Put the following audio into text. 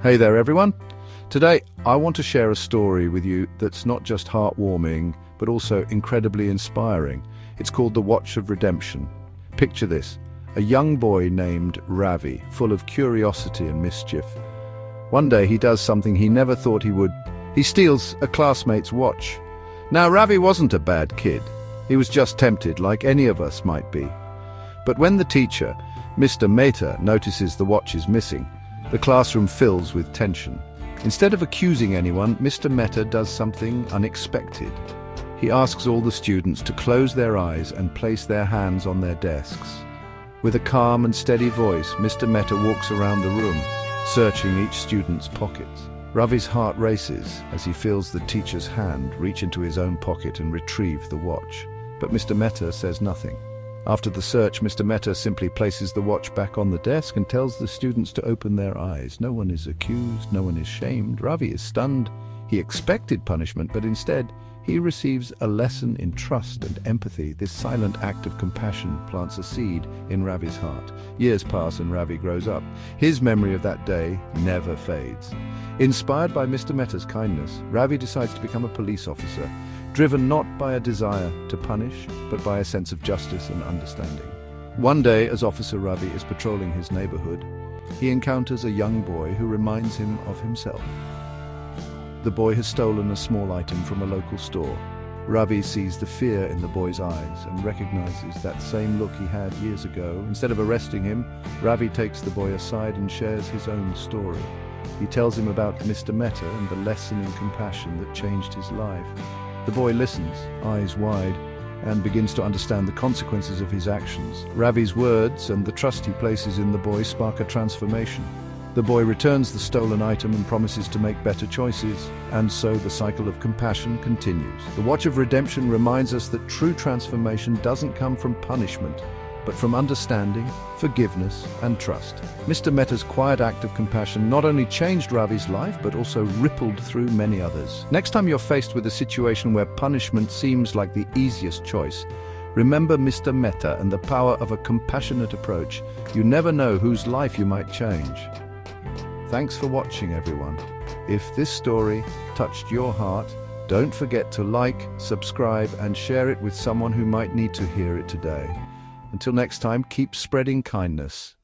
Hey there everyone. Today I want to share a story with you that's not just heartwarming but also incredibly inspiring. It's called The Watch of Redemption. Picture this, a young boy named Ravi, full of curiosity and mischief. One day he does something he never thought he would. He steals a classmate's watch. Now Ravi wasn't a bad kid. He was just tempted like any of us might be. But when the teacher, Mr. Mehta, notices the watch is missing, the classroom fills with tension. Instead of accusing anyone, Mr. Mehta does something unexpected. He asks all the students to close their eyes and place their hands on their desks. With a calm and steady voice, Mr. Mehta walks around the room, searching each student's pockets. Ravi's heart races as he feels the teacher's hand reach into his own pocket and retrieve the watch. But Mr. Mehta says nothing. After the search, Mr. Mehta simply places the watch back on the desk and tells the students to open their eyes. No one is accused, no one is shamed. Ravi is stunned. He expected punishment, but instead, he receives a lesson in trust and empathy. This silent act of compassion plants a seed in Ravi's heart. Years pass and Ravi grows up. His memory of that day never fades. Inspired by Mr. Mehta's kindness, Ravi decides to become a police officer, driven not by a desire to punish, but by a sense of justice and understanding. One day, as Officer Ravi is patrolling his neighborhood, he encounters a young boy who reminds him of himself. The boy has stolen a small item from a local store. Ravi sees the fear in the boy's eyes and recognizes that same look he had years ago. Instead of arresting him, Ravi takes the boy aside and shares his own story. He tells him about Mr. Mehta and the lesson in compassion that changed his life. The boy listens, eyes wide, and begins to understand the consequences of his actions. Ravi's words and the trust he places in the boy spark a transformation. The boy returns the stolen item and promises to make better choices, and so the cycle of compassion continues. The Watch of Redemption reminds us that true transformation doesn't come from punishment, but from understanding, forgiveness, and trust. Mr. Mehta's quiet act of compassion not only changed Ravi's life, but also rippled through many others. Next time you're faced with a situation where punishment seems like the easiest choice, remember Mr. Mehta and the power of a compassionate approach. You never know whose life you might change. Thanks for watching, everyone. If this story touched your heart, don't forget to like, subscribe, and share it with someone who might need to hear it today. Until next time, keep spreading kindness.